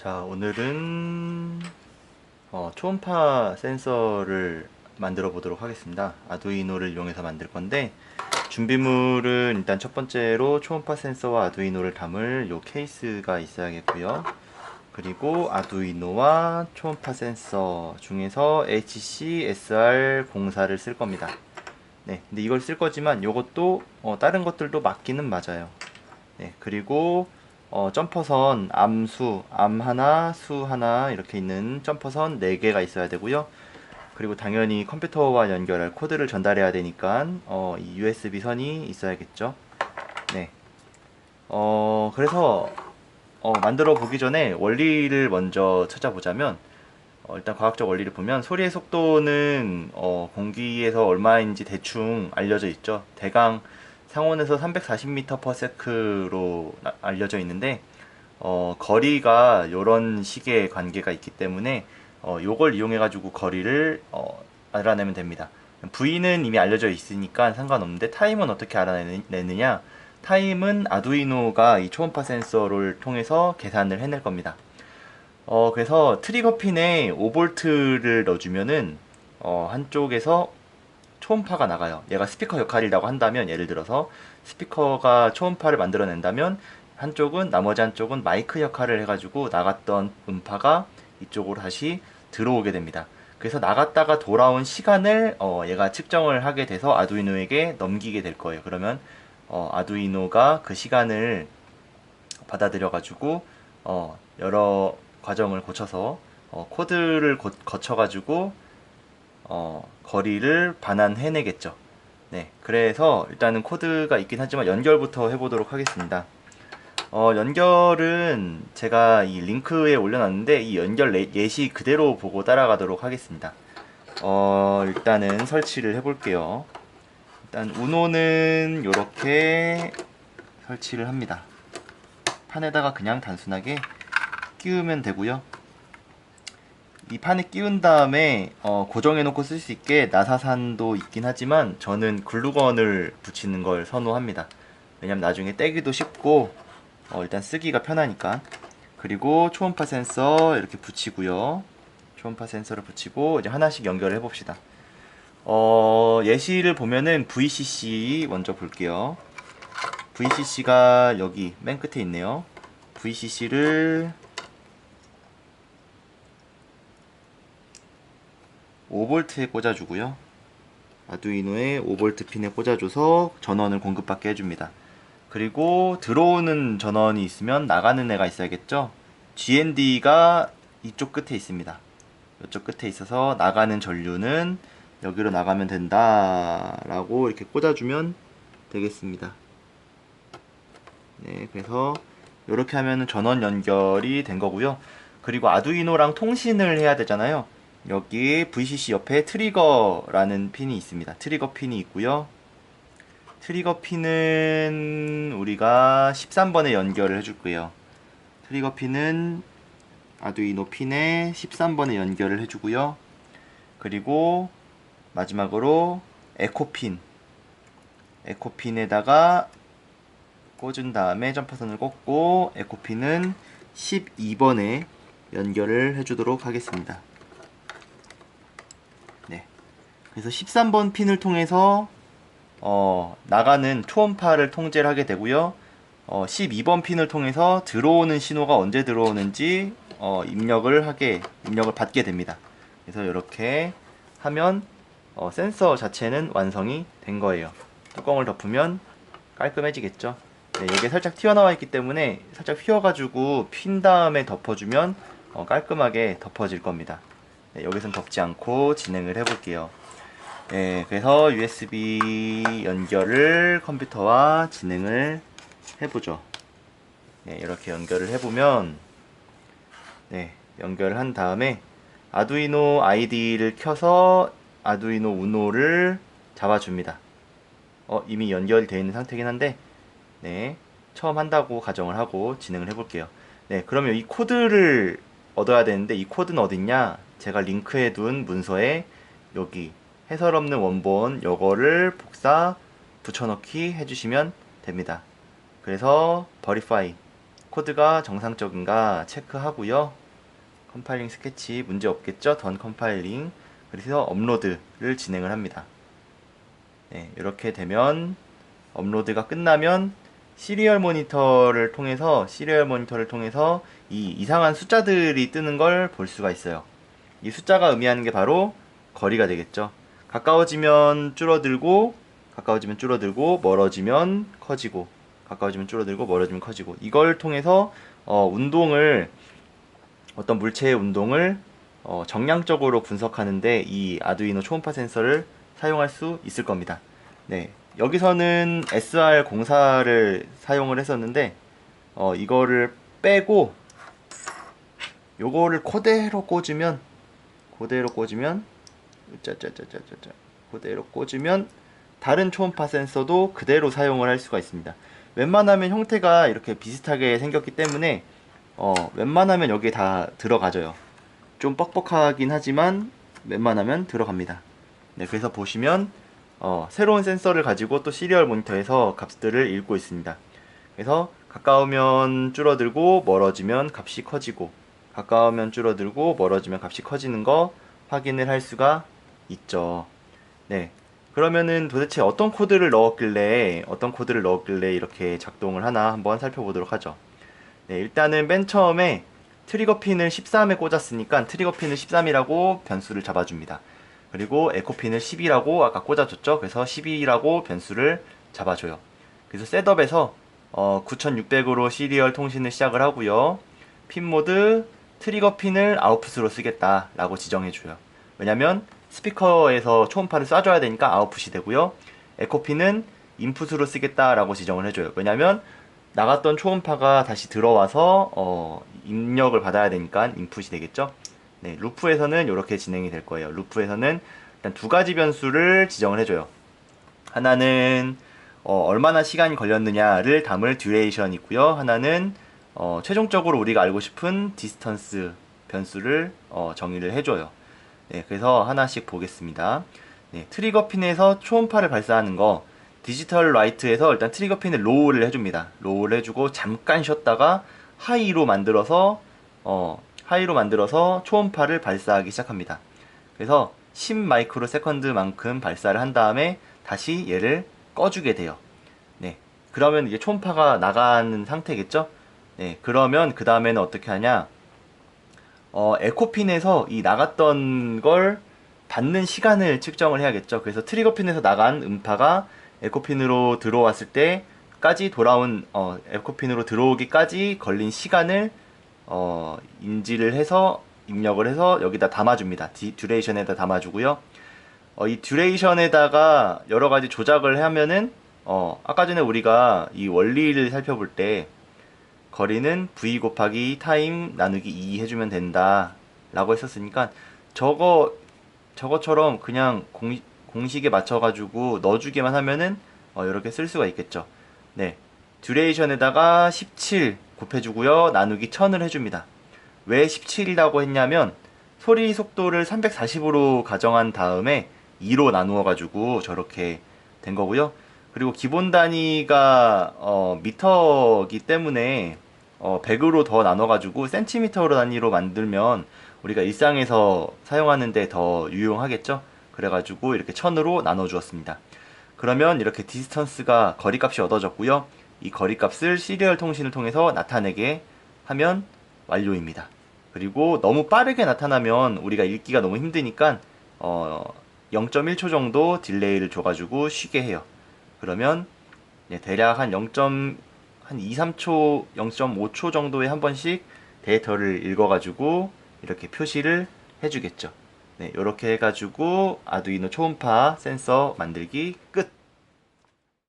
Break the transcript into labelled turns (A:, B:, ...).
A: 자, 오늘은 초음파 센서를 만들어 보도록 하겠습니다. 아두이노를 이용해서 만들 건데, 준비물은 일단 첫 번째로 초음파 센서와 아두이노를 담을 요 케이스가 있어야겠고요. 그리고 아두이노와 초음파 센서 중에서 HC-SR04를 쓸 겁니다. 네, 근데 이걸 쓸 거지만 요것도 다른 것들도 맞기는 맞아요. 네, 그리고 점퍼선 암수, 암 하나, 수 하나 이렇게 있는 점퍼선 4개가 있어야 되고요. 그리고 당연히 컴퓨터와 연결할 코드를 전달해야 되니까 이 USB 선이 있어야겠죠. 네. 그래서 만들어 보기 전에 원리를 먼저 찾아보자면 일단 과학적 원리를 보면 소리의 속도는 공기에서 얼마인지 대충 알려져 있죠. 대강 상온에서 340m/s로 알려져 있는데 거리가 이런 식의 관계가 있기 때문에 요걸 이용해 가지고 거리를 알아내면 됩니다. V는 이미 알려져 있으니까 상관없는데 타임은 어떻게 알아내느냐? 타임은 아두이노가 이 초음파 센서를 통해서 계산을 해낼 겁니다. 그래서 트리거 핀에 5V를 넣어주면은 한쪽에서 초음파가 나가요. 얘가 스피커 역할이라고 한다면, 예를 들어서 스피커가 초음파를 만들어낸다면 한쪽은, 나머지 한쪽은 마이크 역할을 해가지고 나갔던 음파가 이쪽으로 다시 들어오게 됩니다. 그래서 나갔다가 돌아온 시간을 얘가 측정을 하게 돼서 아두이노에게 넘기게 될 거예요. 그러면 아두이노가 그 시간을 받아들여가지고 여러 과정을 거쳐서 코드를 거쳐가지고 거리를 반환해내겠죠. 네, 그래서 일단은 코드가 있긴 하지만 연결부터 해보도록 하겠습니다. 연결은 제가 이 링크에 올려놨는데 이 연결 예시 그대로 보고 따라가도록 하겠습니다. 일단은 설치를 해볼게요. 일단 우노는 이렇게 설치를 합니다. 판에다가 그냥 단순하게 끼우면 되고요. 이 판에 끼운 다음에 고정해 놓고 쓸 수 있게 나사산도 있긴 하지만 저는 글루건을 붙이는 걸 선호합니다. 왜냐면 나중에 떼기도 쉽고 일단 쓰기가 편하니까. 그리고 초음파 센서 이렇게 붙이고요. 초음파 센서를 붙이고 이제 하나씩 연결을 해봅시다. 예시를 보면은 VCC 먼저 볼게요. VCC가 여기 맨 끝에 있네요. VCC를 5V에 꽂아주고요. 아두이노에 5V 핀에 꽂아줘서 전원을 공급받게 해줍니다. 그리고 들어오는 전원이 있으면 나가는 애가 있어야겠죠. GND가 이쪽 끝에 있습니다. 이쪽 끝에 있어서 나가는 전류는 여기로 나가면 된다 라고 이렇게 꽂아주면 되겠습니다. 네, 그래서 이렇게 하면 전원 연결이 된 거고요. 그리고 아두이노랑 통신을 해야 되잖아요. 여기 VCC 옆에 트리거라는 핀이 있습니다. 트리거 핀이 있고요. 트리거 핀은 우리가 13번에 연결을 해줄 거예요. 트리거 핀은 아두이노 핀에 13번에 연결을 해주고요. 그리고 마지막으로 에코핀. 에코핀에다가 꽂은 다음에 점퍼선을 꽂고 에코핀은 12번에 연결을 해주도록 하겠습니다. 네. 그래서 13번 핀을 통해서 나가는 초음파를 통제를 하게 되고요. 12번 핀을 통해서 들어오는 신호가 언제 들어오는지 입력을 받게 됩니다. 그래서 이렇게 하면 센서 자체는 완성이 된 거예요. 뚜껑을 덮으면 깔끔해지겠죠. 네, 여기에 살짝 튀어나와 있기 때문에 살짝 휘어가지고 핀 다음에 덮어주면 깔끔하게 덮어질 겁니다. 네, 여기선 덮지 않고 진행을 해볼게요. 네, 그래서 USB 연결을 컴퓨터와 진행을 해보죠. 네, 이렇게 연결을 해보면 네, 연결을 한 다음에 아두이노 ID를 켜서 아두이노 우노를 잡아줍니다. 이미 연결되어 있는 상태긴 한데 네, 처음 한다고 가정을 하고 진행을 해볼게요. 네, 그러면 이 코드를 얻어야 되는데 이 코드는 어딨냐? 제가 링크해 둔 문서에 여기 해설 없는 원본 요거를 복사 붙여넣기 해주시면 됩니다. 그래서 verify 코드가 정상적인가 체크하고요. 컴파일링 스케치 문제 없겠죠? 던 컴파일링. 그래서 업로드를 진행을 합니다. 네, 이렇게 되면 업로드가 끝나면 시리얼 모니터를 통해서 이 이상한 숫자들이 뜨는 걸 볼 수가 있어요. 이 숫자가 의미하는 게 바로 거리가 되겠죠. 가까워지면 줄어들고 멀어지면 커지고 가까워지면 줄어들고 멀어지면 커지고, 이걸 통해서 어떤 물체의 운동을 정량적으로 분석하는데 이 아두이노 초음파 센서를 사용할 수 있을 겁니다. 네, 여기서는 SR04를 사용을 했었는데 이거를 빼고 요거를 그대로 꽂으면 다른 초음파 센서도 그대로 사용을 할 수가 있습니다. 웬만하면 형태가 이렇게 비슷하게 생겼기 때문에 웬만하면 여기에 다 들어가져요. 좀 뻑뻑하긴 하지만 웬만하면 들어갑니다. 네, 그래서 보시면 새로운 센서를 가지고 또 시리얼 모니터에서 값들을 읽고 있습니다. 그래서 가까우면 줄어들고 멀어지면 값이 커지고, 가까우면 줄어들고 멀어지면 값이 커지는 거 확인을 할 수가 있죠. 네, 그러면은 도대체 어떤 코드를 넣었길래 이렇게 작동을 하나 한번 살펴보도록 하죠. 네, 일단은 맨 처음에 트리거 핀을 13에 꽂았으니까 트리거 핀을 13이라고 변수를 잡아줍니다. 그리고 에코 핀을 10이라고 아까 꽂아줬죠. 그래서 12라고 변수를 잡아줘요. 그래서 셋업에서 9600으로 시리얼 통신을 시작을 하고요. 핀 모드 트리거 핀을 아웃풋으로 쓰겠다라고 지정해줘요. 왜냐면 스피커에서 초음파를 쏴줘야 되니까 아웃풋이 되고요. 에코 핀은 인풋으로 쓰겠다라고 지정을 해줘요. 왜냐면 나갔던 초음파가 다시 들어와서 입력을 받아야 되니까 인풋이 되겠죠. 네, 루프에서는 이렇게 진행이 될 거예요. 루프에서는 일단 두 가지 변수를 지정을 해줘요. 하나는 얼마나 시간이 걸렸느냐를 담을 듀레이션 있고요. 하나는 최종적으로 우리가 알고 싶은 디스턴스 변수를 정의를 해줘요. 네, 그래서 하나씩 보겠습니다. 네, 트리거 핀에서 초음파를 발사하는 거, 디지털 라이트에서 일단 트리거 핀을 로우를 해줍니다. 로우를 해주고 잠깐 쉬었다가 하이로 만들어서 초음파를 발사하기 시작합니다. 그래서 10 마이크로 세컨드만큼 발사를 한 다음에 다시 얘를 꺼주게 돼요. 네, 그러면 이제 초음파가 나가는 상태겠죠? 네, 그러면 그 다음에는 어떻게 하냐? 에코핀에서 이 나갔던 걸 받는 시간을 측정을 해야겠죠. 그래서 트리거 핀에서 나간 음파가 에코핀으로 들어왔을 때까지 에코핀으로 들어오기까지 걸린 시간을 인지를 해서 입력을 해서 여기다 담아줍니다. 듀레이션에다 담아주고요. 이 듀레이션에다가 여러 가지 조작을 하면은 아까 전에 우리가 이 원리를 살펴볼 때 거리는 v 곱하기 타임 나누기 2 해주면 된다 라고 했었으니까 저거처럼 그냥 공식에 맞춰가지고 넣어주기만 하면은 이렇게 쓸 수가 있겠죠. 네, 듀레이션에다가 17 곱해주고요. 나누기 1000을 해줍니다. 왜 17이라고 했냐면 소리 속도를 340으로 가정한 다음에 2로 나누어가지고 저렇게 된 거고요. 그리고 기본 단위가 미터기 때문에 100으로 더 나눠가지고 센티미터 단위로 만들면 우리가 일상에서 사용하는데 더 유용하겠죠. 그래가지고 이렇게 1000으로 나눠 주었습니다. 그러면 이렇게 디스턴스가 거리값이 얻어졌고요. 이 거리값을 시리얼 통신을 통해서 나타내게 하면 완료입니다. 그리고 너무 빠르게 나타나면 우리가 읽기가 너무 힘드니까 0.1초 정도 딜레이를 줘가지고 쉬게 해요. 그러면 대략 한 2, 3초, 0.5초 정도에 한 번씩 데이터를 읽어가지고 이렇게 표시를 해주겠죠. 네, 이렇게 해가지고 아두이노 초음파 센서 만들기 끝!